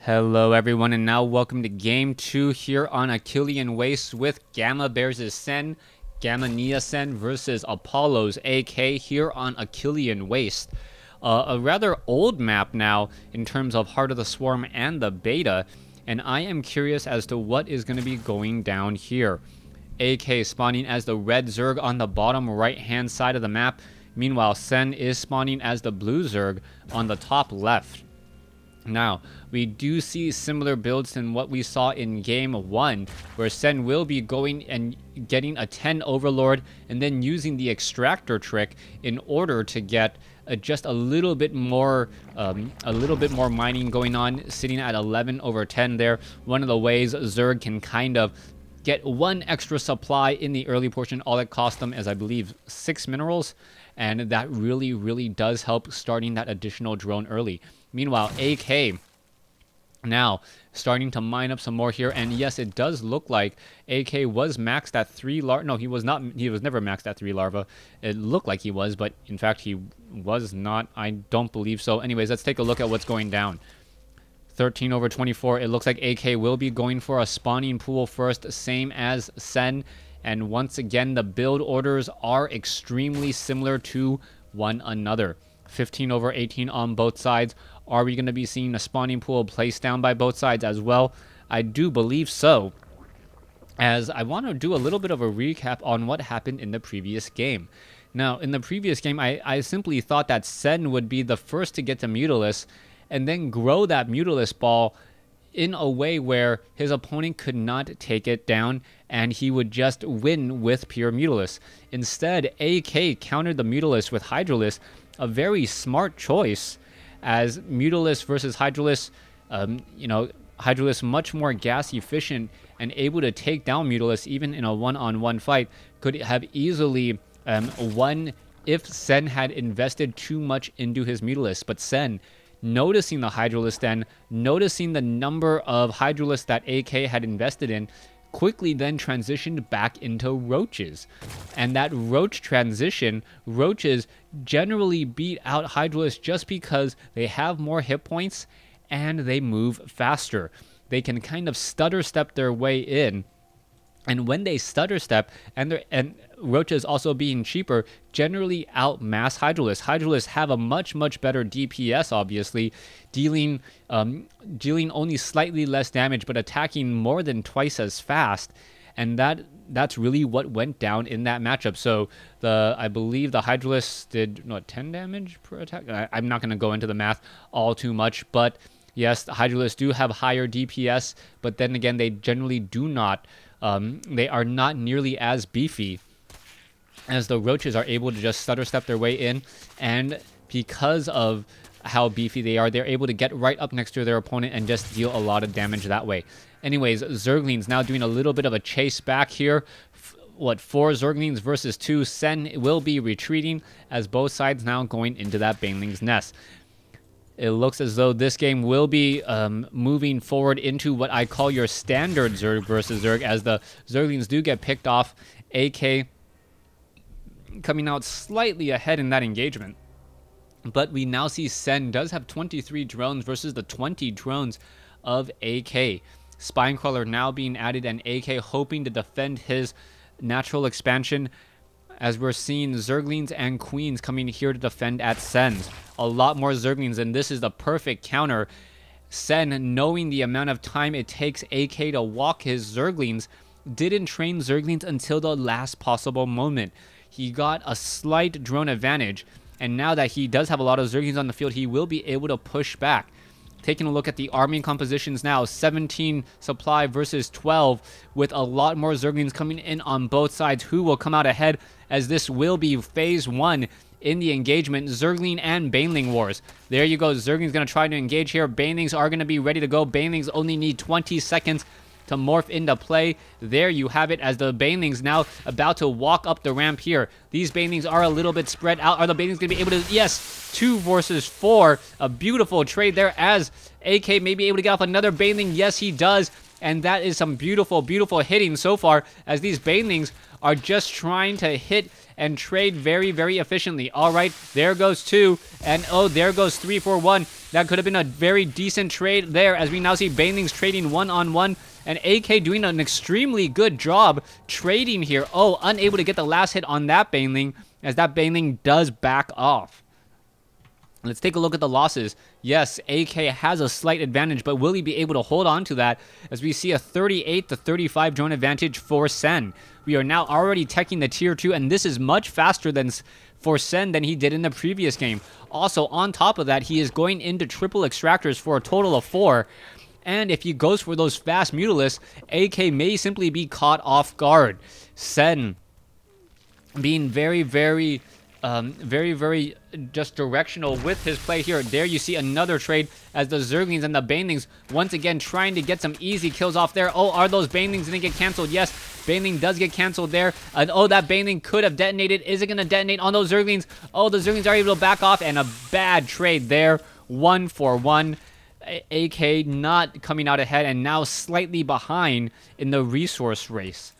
Hello everyone, and now welcome to Game 2 here on Achillean Waste with Gamma Bears' Sen, Gamma Nia Sen versus Apollo's AK here on Achillean Waste. A rather old map now in terms of Heart of the Swarm and the beta, and I am curious as to what is going to be going down here. AK spawning as the red Zerg on the bottom right hand side of the map, meanwhile Sen is spawning as the blue Zerg on the top left. Now, we do see similar builds than what we saw in Game 1, where Sen will be going and getting a 10 Overlord and then using the Extractor trick in order to get just a little bit more mining going on, sitting at 11/10 there. One of the ways Zerg can kind of get one extra supply in the early portion. All it cost them is, I believe, 6 minerals, and that really does help starting that additional drone early. Meanwhile, AK now starting to mine up some more here, and yes, it does look like AK was maxed at 3 larva. No, he was not. He was never maxed at 3 larva. It looked like he was, but in fact, he was not. I don't believe so. Anyways, let's take a look at what's going down. 13/24. It looks like AK will be going for a spawning pool first, same as Sen. And once again, the build orders are extremely similar to one another. 15/18 on both sides. Are we going to be seeing a spawning pool placed down by both sides as well? I do believe so, as I want to do a little bit of a recap on what happened in the previous game. Now, in the previous game, I simply thought that Sen would be the first to get to Mutalisk and then grow that Mutalisk ball in a way where his opponent could not take it down and he would just win with pure Mutalisk. Instead, AK countered the Mutalisk with Hydralisk, a very smart choice, as Mutalisk versus Hydralisk, Hydralisk much more gas efficient and able to take down Mutalisk even in a one-on-one fight, could have easily won if Sen had invested too much into his Mutalisk. But Sen, noticing the Hydralisk then, noticing the number of Hydralisks that AK had invested in, quickly then transitioned back into Roaches. And that Roach transition, Roaches generally beat out Hydralisks just because they have more hit points and they move faster. They can kind of stutter step their way in. And when they stutter step, and Roaches also being cheaper, generally outmass Hydralisks. Hydralisks have a much better DPS, obviously, dealing only slightly less damage, but attacking more than twice as fast. And that's really what went down in that matchup. So I believe the Hydralisks did 10 damage per attack. I'm not going to go into the math all too much, but yes, the Hydralisks do have higher DPS, but then again, they generally do not. They are not nearly as beefy as the Roaches are able to just stutter step their way in, and because of how beefy they are, they're able to get right up next to their opponent and just deal a lot of damage that way. Anyways, Zerglings now doing a little bit of a chase back here. 4 Zerglings versus 2. Sen will be retreating as both sides now going into that Baneling's nest. It looks as though this game will be moving forward into what I call your standard Zerg versus Zerg, as the Zerglings do get picked off. AK coming out slightly ahead in that engagement. But we now see Sen does have 23 drones versus the 20 drones of AK. Spinecrawler now being added, and AK hoping to defend his natural expansion, as we're seeing Zerglings and Queens coming here to defend at Sen's. A lot more Zerglings, and this is the perfect counter. Sen, knowing the amount of time it takes AK to walk his Zerglings, didn't train Zerglings until the last possible moment. He got a slight drone advantage, and now that he does have a lot of Zerglings on the field, he will be able to push back. Taking a look at the army compositions now, 17 supply versus 12, with a lot more Zerglings coming in on both sides. Who will come out ahead, as this will be phase 1 in the engagement? Zergling and Baneling wars. There you go. Zergling's going to try to engage here. Banelings are going to be ready to go. Banelings only need 20 seconds to morph into play. There you have it, as the Banelings now about to walk up the ramp here. These Banelings are a little bit spread out. Are the Banelings going to be able to... Yes, 2 versus 4. A beautiful trade there, as AK may be able to get off another Baneling. Yes, he does. And that is some beautiful, beautiful hitting so far, as these banelings are just trying to hit and trade very, very efficiently. All right, there goes 2, and oh, there goes 3 for 1. That could have been a very decent trade there, as we now see banelings trading one-on-one, and AK doing an extremely good job trading here. Oh, unable to get the last hit on that baneling, as that baneling does back off. Let's take a look at the losses. Yes, AK has a slight advantage, but will he be able to hold on to that, as we see a 38-35 drone advantage for Sen. We are now already teching the tier 2, and this is much faster than for Sen than he did in the previous game. Also, on top of that, he is going into triple extractors for a total of 4. And if he goes for those fast Mutalisks, AK may simply be caught off guard. Sen being very, very just directional with his play here. There you see another trade, as the Zerglings and the banelings once again trying to get some easy kills off there. Oh, are those banelings going to get canceled? Yes, baneling does get canceled there. And oh, that baneling could have detonated. Is it going to detonate on those Zerglings? Oh, the Zerglings are able to back off, and a bad trade there. 1 for 1. AK not coming out ahead, and now slightly behind in the resource race.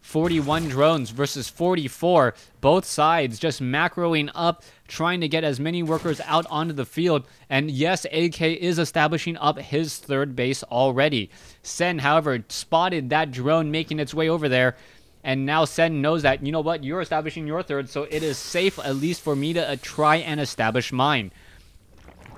41 drones versus 44. Both sides just macroing up, trying to get as many workers out onto the field. And yes, AK is establishing up his third base already. Sen, however, spotted that drone making its way over there. And now Sen knows that, you know what, you're establishing your third, so it is safe at least for me to try and establish mine.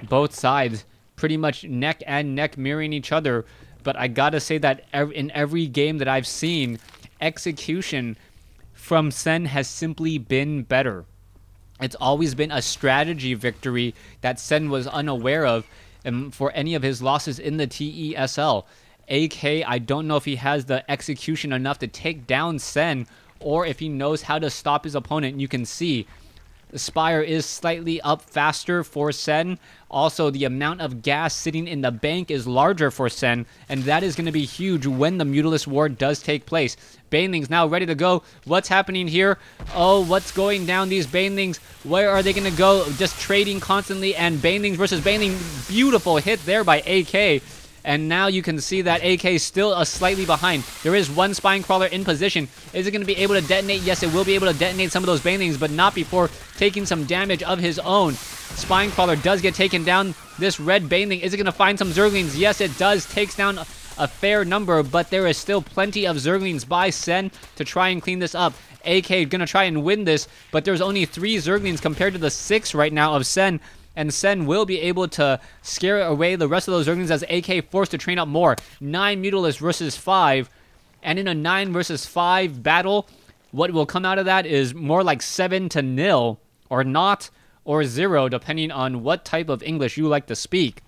Both sides pretty much neck and neck mirroring each other. But I gotta say that in every game that I've seen, execution from Sen has simply been better. It's always been a strategy victory that Sen was unaware of for any of his losses in the TESL. AK, I don't know if he has the execution enough to take down Sen, or if he knows how to stop his opponent. You can see the Spire is slightly up faster for Sen. Also, the amount of gas sitting in the bank is larger for Sen, and that is going to be huge when the Mutalisk War does take place. Banelings now ready to go. What's happening here? Oh, what's going down these Banelings? Where are they going to go? Just trading constantly, and Banelings versus Baneling. Beautiful hit there by AK. And now you can see that AK is still slightly behind. There is one Spine Crawler in position. Is it going to be able to detonate? Yes, it will be able to detonate some of those Banelings, but not before taking some damage of his own. Spine Crawler does get taken down. This red Baneling, is it going to find some Zerglings? Yes, it does. Takes down a fair number, but there is still plenty of Zerglings by Sen to try and clean this up. AK going to try and win this, but there's only 3 Zerglings compared to the 6 right now of Sen. And Sen will be able to scare away the rest of those Zerglings, as AK forced to train up more. 9 Mutalisks versus 5. And in a 9 versus 5 battle, what will come out of that is more like 7-0, or not, or 0, depending on what type of English you like to speak.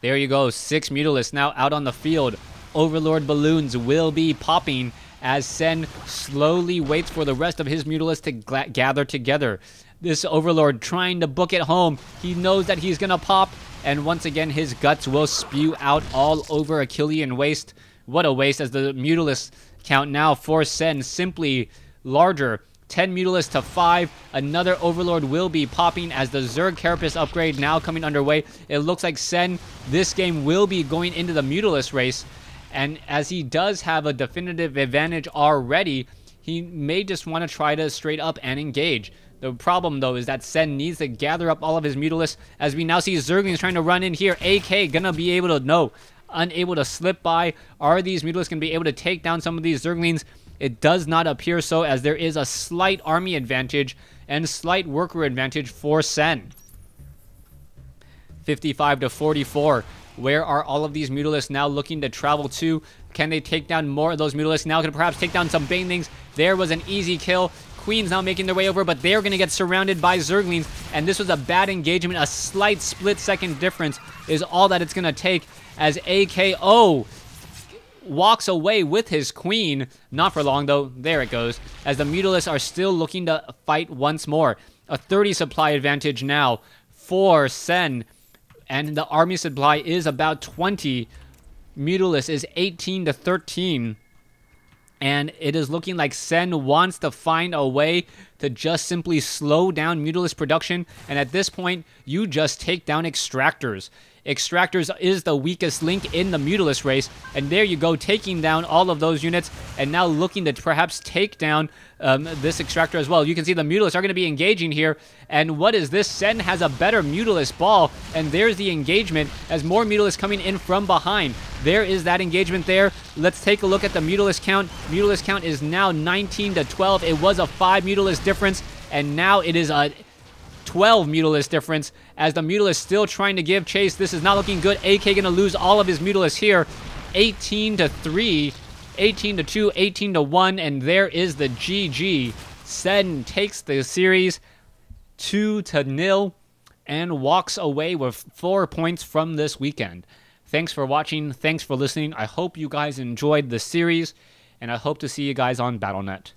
There you go, 6 Mutalisks now out on the field. Overlord balloons will be popping as Sen slowly waits for the rest of his Mutalisks to gather together. This Overlord trying to book it home. He knows that he's going to pop. And once again, his guts will spew out all over Achillean waste. What a waste, as the Mutalisk count now for Sen simply larger. 10 Mutalisks to 5. Another Overlord will be popping as the Zerg Carapace upgrade now coming underway. It looks like Sen, this game, will be going into the Mutalisk race. And as he does have a definitive advantage already, he may just want to try to straight up and engage. The problem, though, is that Sen needs to gather up all of his Mutalisks, as we now see Zerglings trying to run in here. AK gonna be able to, no, unable to slip by. Are these Mutalisks gonna be able to take down some of these Zerglings? It does not appear so, as there is a slight army advantage and slight worker advantage for Sen. 55-44. Where are all of these Mutalisks now looking to travel to? Can they take down more of those Mutalisks? Now can perhaps take down some Banelings. There was an easy kill. Queens now making their way over, but they're going to get surrounded by Zerglings, and this was a bad engagement. A slight split-second difference is all that it's going to take, as AKO walks away with his Queen. Not for long, though. There it goes, as the Mutalisks are still looking to fight once more. A 30 supply advantage now for Sen, and the army supply is about 20. Mutalisks is 18-13. And it is looking like Sen wants to find a way to just simply slow down Mutalisk production. And at this point, you just take down extractors. Extractors is the weakest link in the Mutalisk race. And there you go, taking down all of those units, and now looking to perhaps take down this Extractor as well. You can see the Mutalisks are going to be engaging here. And what is this? Sen has a better Mutalisk ball, and there's the engagement as more Mutalisks coming in from behind. There is that engagement there. Let's take a look at the Mutalisk count. Mutalisk count is now 19 to 12. It was a 5 Mutalisk difference, and now it is a 12 Mutalisk difference as the Mutalisk still trying to give chase. This is not looking good. AK going to lose all of his Mutalisks here. 18 to 3, 18 to 2, 18 to 1, and there is the GG. Sen takes the series 2-0 and walks away with 4 points from this weekend. Thanks for watching. Thanks for listening. I hope you guys enjoyed the series, and I hope to see you guys on Battle.net.